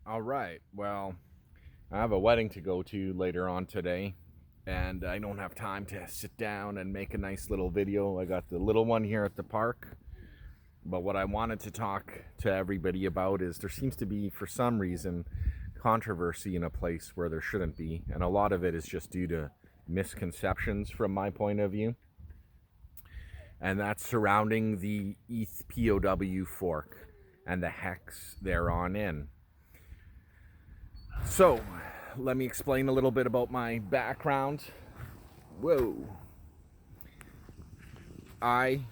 All right. Well, I have a wedding to go to later on today, and I don't have time to sit down and make a nice little video. I got the little one here at the park. But what I wanted to talk to everybody about is there seems to be, for some reason, controversy in a place where there shouldn't be. And a lot of it is just due to misconceptions from my point of view. And that's surrounding the EthPow fork and the hex thereon in. So, let me explain a little bit about my background. Whoa. I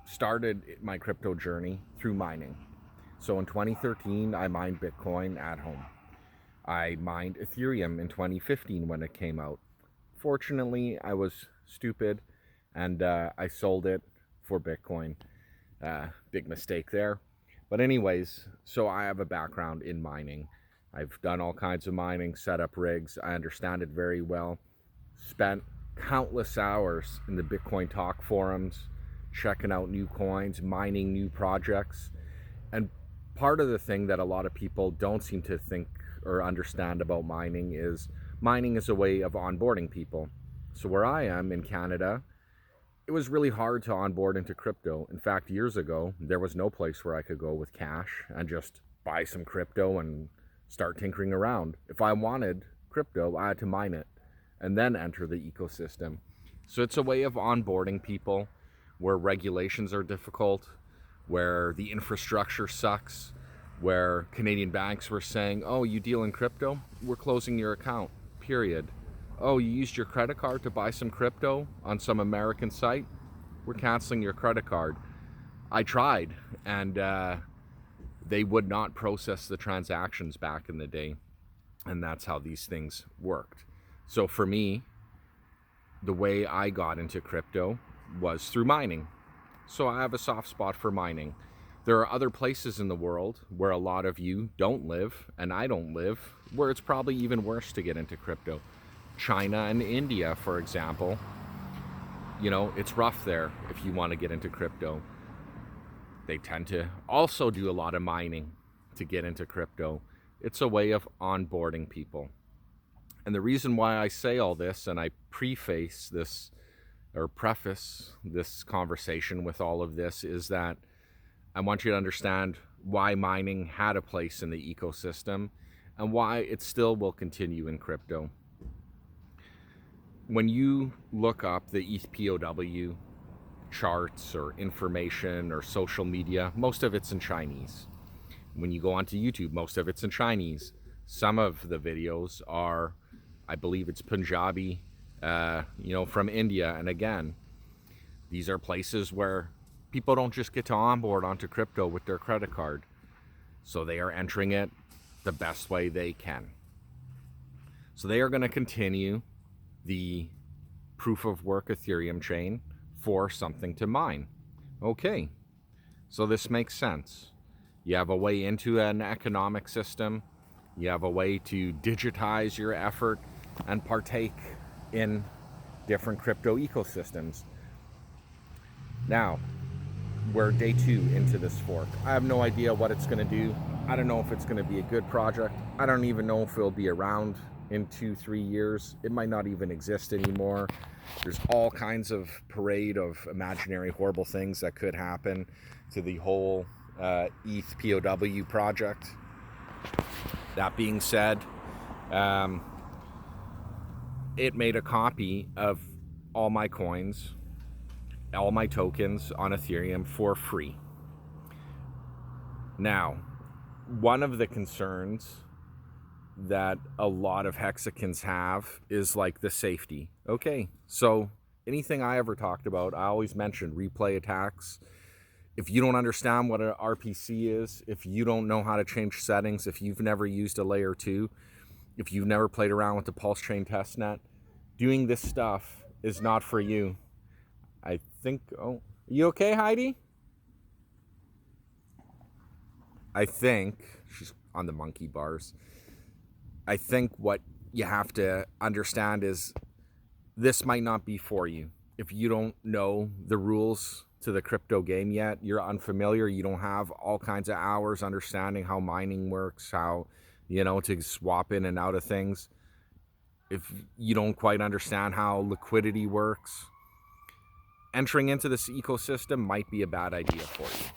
started my crypto journey through mining. So in 2013, I mined Bitcoin at home. I mined Ethereum in 2015 when it came out. Fortunately, I was stupid and I sold it for Bitcoin. Big mistake there. But anyways, so I have a background in mining. I've done all kinds of mining, set up rigs. I understand it very well. Spent countless hours in the Bitcoin talk forums, checking out new coins, mining new projects. And part of the thing that a lot of people don't seem to think or understand about mining is a way of onboarding people. So where I am in Canada, it was really hard to onboard into crypto. In fact, years ago, there was no place where I could go with cash and just buy some crypto and start tinkering around. If I wanted crypto, I had to mine it and then enter the ecosystem. So it's a way of onboarding people where regulations are difficult, where the infrastructure sucks, where Canadian banks were saying, oh, you deal in crypto? We're closing your account, period. Oh, you used your credit card to buy some crypto on some American site? We're canceling your credit card. I tried, and they would not process the transactions back in the day. And that's how these things worked. So for me, the way I got into crypto was through mining. So I have a soft spot for mining. There are other places in the world where a lot of you don't live, and I don't live, where it's probably even worse to get into crypto. China and India, for example, it's rough there if you want to get into crypto. They tend to also do a lot of mining to get into crypto. It's a way of onboarding people. And the reason why I say all this, and I preface this or preface this conversation with all of this, is that I want you to understand why mining had a place in the ecosystem and why it still will continue in crypto. When you look up the EthPow charts or information or social media, most of it's in Chinese. When you go onto YouTube, most of it's in Chinese. Some of the videos are, I believe it's Punjabi, from India. And again, these are places where people don't just get to onboard onto crypto with their credit card. So they are entering it the best way they can. So they are going to continue the proof of work Ethereum chain for something to mine. Okay, so this makes sense. You have a way into an economic system. You have a way to digitize your effort and partake in different crypto ecosystems. Now, we're day 2 into this fork. I have no idea what it's going to do. I don't know if it's going to be a good project. I don't even know if it'll be around in 2-3 years. It might not even exist anymore. There's all kinds of parade of imaginary horrible things that could happen to the whole EthPow project. That being said, it made a copy of all my coins, all my tokens on Ethereum for free. Now, one of the concerns that a lot of hexicans have is like the safety. Okay, so anything I ever talked about, I always mentioned replay attacks. If you don't understand what an RPC is, if you don't know how to change settings, if you've never used a layer 2, if you've never played around with the pulse chain testnet, doing this stuff is not for you. I think, are you okay, Heidi? I think, she's on the monkey bars. I think what you have to understand is this might not be for you. If you don't know the rules to the crypto game yet, you're unfamiliar, you don't have all kinds of hours understanding how mining works, how, you know, to swap in and out of things, if you don't quite understand how liquidity works, entering into this ecosystem might be a bad idea for you.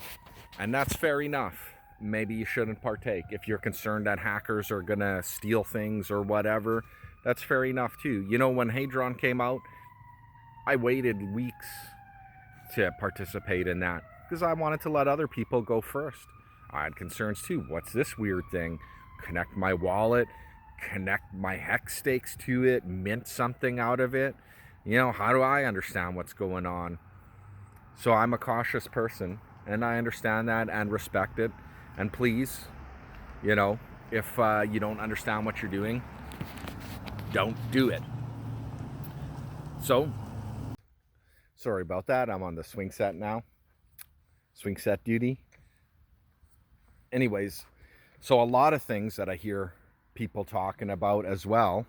And that's fair enough. Maybe you shouldn't partake. If you're concerned that hackers are gonna steal things or whatever, that's fair enough too. You know, when wHdrn came out, I waited weeks to participate in that because I wanted to let other people go first. I had concerns too. What's this weird thing? Connect my wallet, connect my hex stakes to it, mint something out of it. You know, how do I understand what's going on? So I'm a cautious person, and I understand that and respect it. And please, you know, if you don't understand what you're doing, don't do it. So, sorry about that. I'm on the swing set now. Swing set duty. Anyways, so a lot of things that I hear people talking about as well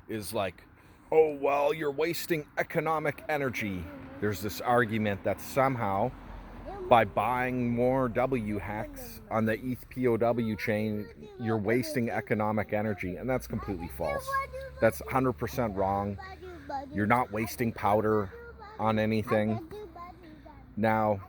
is like, oh, well, you're wasting economic energy. There's this argument that somehow by buying more wHex on the EthPow chain, you're wasting economic energy. And that's completely false. That's 100% wrong. You're not wasting powder on anything. Now,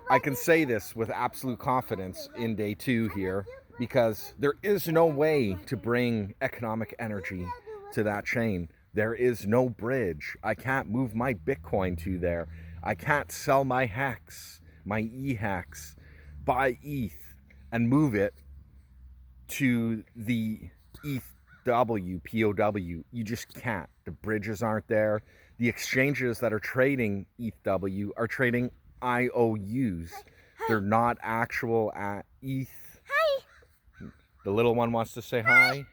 I can say this with absolute confidence in day 2 here, because there is no way to bring economic energy to that chain. There is no bridge. I can't move my Bitcoin to there. I can't sell my hex, my wHex, buy ETH and move it to the Ethw, POW. You just can't. The bridges aren't there. The exchanges that are trading Ethw are trading IOUs. They're not actual ETH. Hi. The little one wants to say hi.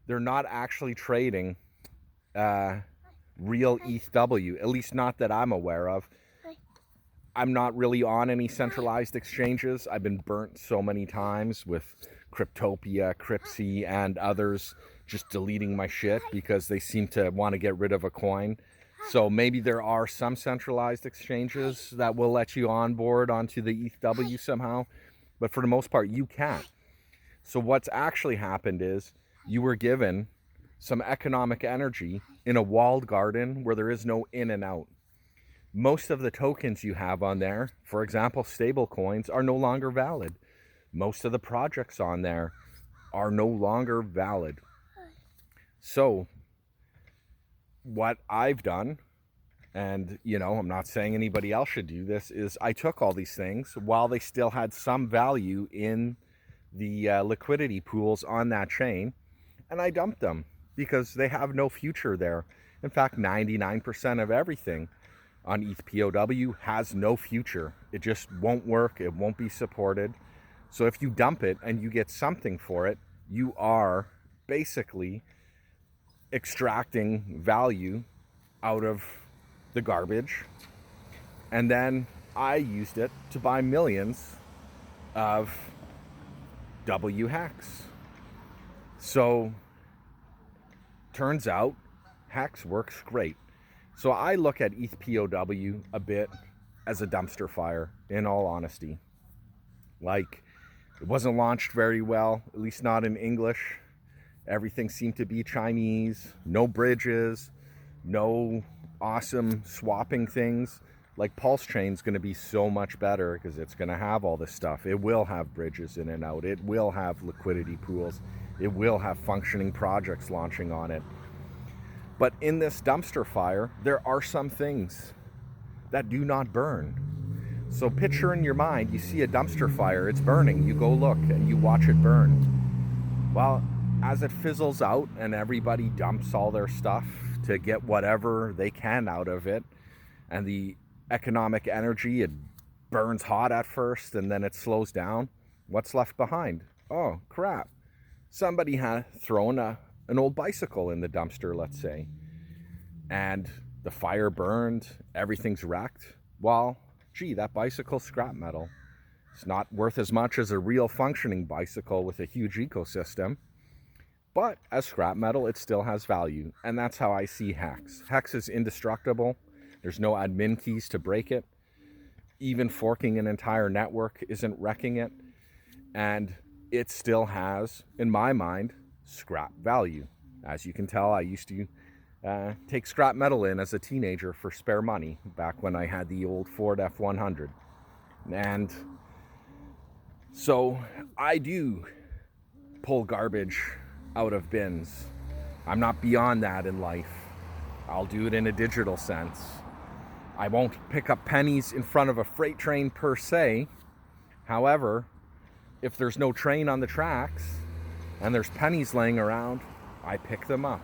They're not actually trading real Ethw, at least not that I'm aware of. I'm not really on any centralized exchanges. I've been burnt so many times with Cryptopia, Cryptsy, and others just deleting my shit because they seem to want to get rid of a coin. So maybe there are some centralized exchanges that will let you onboard onto the Ethw somehow, but for the most part, you can't. So what's actually happened is you were given some economic energy in a walled garden where there is no in and out. Most of the tokens you have on there, for example, stable coins, are no longer valid. Most of the projects on there are no longer valid. So what I've done, and you know, I'm not saying anybody else should do this, is I took all these things while they still had some value in the liquidity pools on that chain, and I dumped them because they have no future there. In fact, 99% of everything on EthPow has no future. It just won't work. It won't be supported. So if you dump it and you get something for it, you are basically extracting value out of the garbage. And then I used it to buy millions of wHex. So turns out Hex works great. So I look at EthPow a bit as a dumpster fire, in all honesty. Like, it wasn't launched very well, at least not in English. Everything seemed to be Chinese, no bridges, no awesome swapping things. Like, Pulse Chain's going to be so much better because it's going to have all this stuff. It will have bridges in and out. It will have liquidity pools. It will have functioning projects launching on it. But in this dumpster fire, there are some things that do not burn. So picture in your mind, you see a dumpster fire, it's burning, you go look and you watch it burn. Well, as it fizzles out and everybody dumps all their stuff to get whatever they can out of it, and the economic energy, it burns hot at first and then it slows down, what's left behind? Oh, crap. Somebody had thrown an old bicycle in the dumpster, let's say, and the fire burned, everything's wrecked. Well, gee, that bicycle's scrap metal. It's not worth as much as a real functioning bicycle with a huge ecosystem, but as scrap metal, it still has value. And that's how I see Hex. Hex is indestructible. There's no admin keys to break it. even forking an entire network isn't wrecking it. And it still has, in my mind, scrap value. As you can tell, I used to take scrap metal in as a teenager for spare money back when I had the old Ford F100. And so I do pull garbage out of bins. I'm not beyond that in life. I'll do it in a digital sense. I won't pick up pennies in front of a freight train per se. However, if there's no train on the tracks and there's pennies laying around, I pick them up,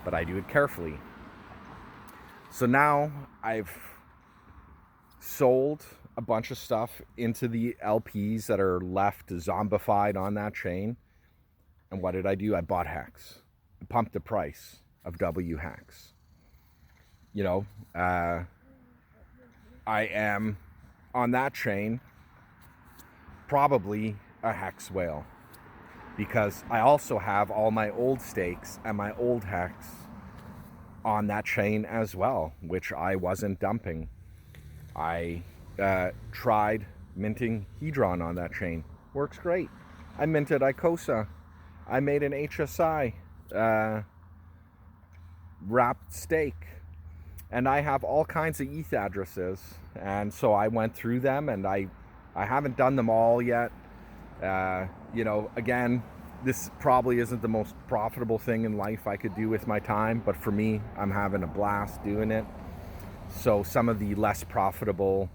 but I do it carefully. So now I've sold a bunch of stuff into the LPs that are left zombified on that chain. And what did I do? I bought Hex. I pumped the price of wHex. You know, I am on that chain probably a Hex whale, because I also have all my old stakes and my old Hex on that chain as well, which I wasn't dumping. I tried minting wHdrn on that chain. Works great. I minted wIcosa. I made an HSI wrapped stake. And I have all kinds of ETH addresses. And so I went through them, and I haven't done them all yet. You know, again, this probably isn't the most profitable thing in life I could do with my time, but for me, I'm having a blast doing it. So some of the less profitable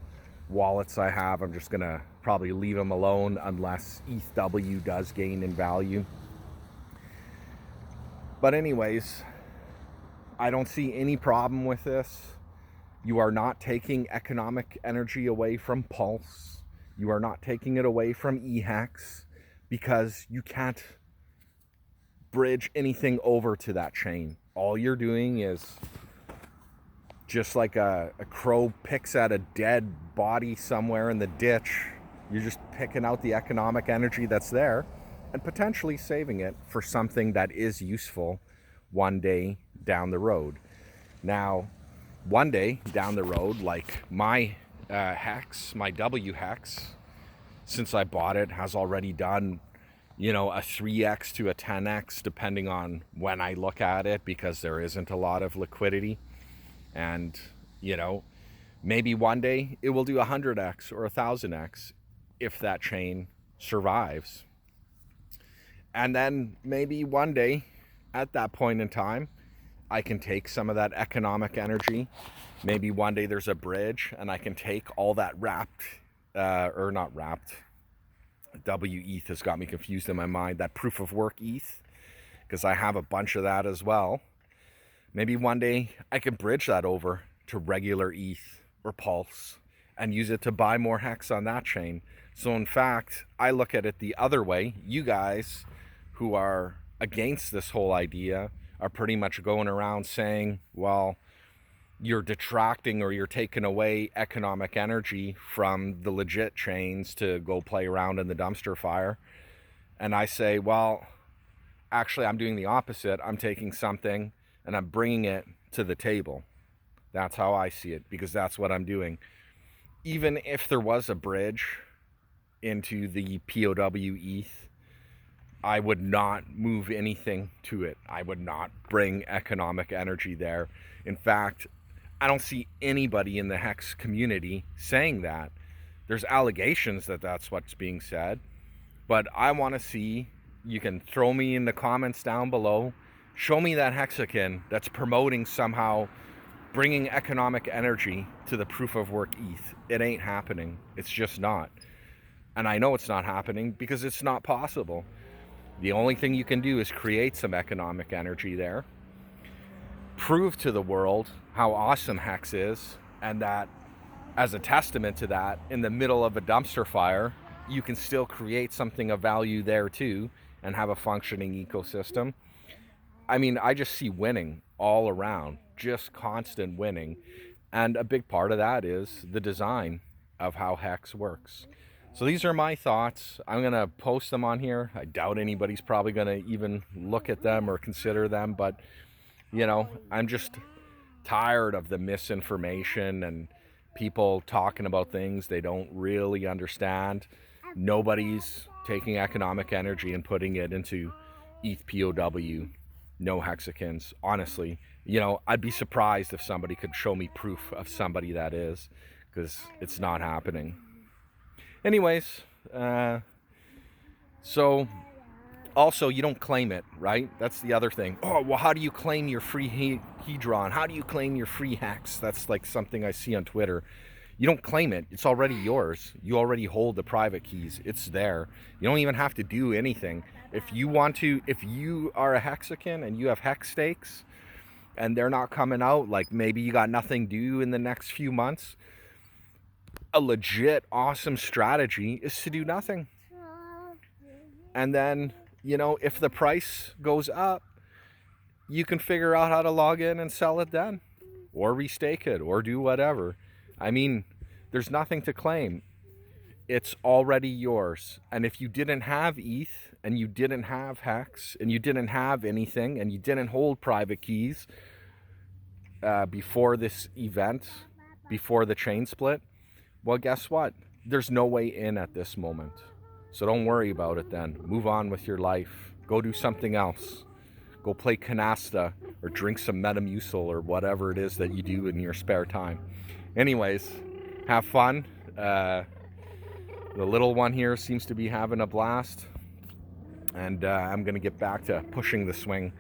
wallets I have, I'm just gonna probably leave them alone unless Ethw does gain in value. But anyways, I don't see any problem with this. You are not taking economic energy away from Pulse. You are not taking it away from wHex, because you can't bridge anything over to that chain. All you're doing is just like a crow picks at a dead body somewhere in the ditch. You're just picking out the economic energy that's there and potentially saving it for something that is useful one day down the road. Now, one day down the road, like my Hex, my wHex, since I bought it, has already done, you know, a 3x to a 10x depending on when I look at it, because there isn't a lot of liquidity. And, you know, maybe one day it will do 100x or 1000x if that chain survives. And then maybe one day at that point in time, I can take some of that economic energy. Maybe one day there's a bridge and I can take all that wrapped, or not wrapped, wEth has got me confused in my mind, that proof of work ETH, because I have a bunch of that as well. Maybe one day I can bridge that over to regular ETH or Pulse and use it to buy more Hex on that chain. So in fact, I look at it the other way. You guys who are against this whole idea are pretty much going around saying, well, you're detracting or you're taking away economic energy from the legit chains to go play around in the dumpster fire. And I say, well, actually, I'm doing the opposite. I'm taking something and I'm bringing it to the table. That's how I see it, because that's what I'm doing. Even if there was a bridge into the POW ETH, I would not move anything to it. I would not bring economic energy there. In fact, I don't see anybody in the Hex community saying that. There's allegations that that's what's being said, but I want to see, you can throw me in the comments down below, show me that Hexcian that's promoting somehow bringing economic energy to the proof of work ETH. It ain't happening. It's just not. And I know it's not happening because it's not possible. The only thing you can do is create some economic energy there, prove to the world how awesome Hex is, and that as a testament to that, in the middle of a dumpster fire, you can still create something of value there too and have a functioning ecosystem. I mean, I just see winning all around, just constant winning. And a big part of that is the design of how Hex works. So these are my thoughts. I'm going to post them on here. I doubt anybody's probably going to even look at them or consider them, but you know, I'm just tired of the misinformation and people talking about things they don't really understand. Nobody's taking economic energy and putting it into EthPow, no hexicans. Honestly, I'd be surprised if somebody could show me proof of somebody that is, because it's not happening. Anyways, so also, you don't claim it, right? That's the other thing. Oh, well, how do you claim your free wHdrn? How do you claim your free hex? That's like something I see on Twitter. You don't claim it. It's already yours. You already hold the private keys. It's there. You don't even have to do anything. If you want to, if you are a hexican and you have hex stakes and they're not coming out, like maybe you got nothing due in the next few months, a legit awesome strategy is to do nothing. And then, if the price goes up, you can figure out how to log in and sell it then, or restake it, or do whatever. I mean, there's nothing to claim. It's already yours. And if you didn't have ETH, and you didn't have Hex, and you didn't have anything, and you didn't hold private keys before this event, before the chain split, well, guess what? There's no way in at this moment. So don't worry about it then. Move on with your life. Go do something else. Go play canasta or drink some Metamucil or whatever it is that you do in your spare time. Anyways, have fun. The little one here seems to be having a blast. And I'm going to get back to pushing the swing.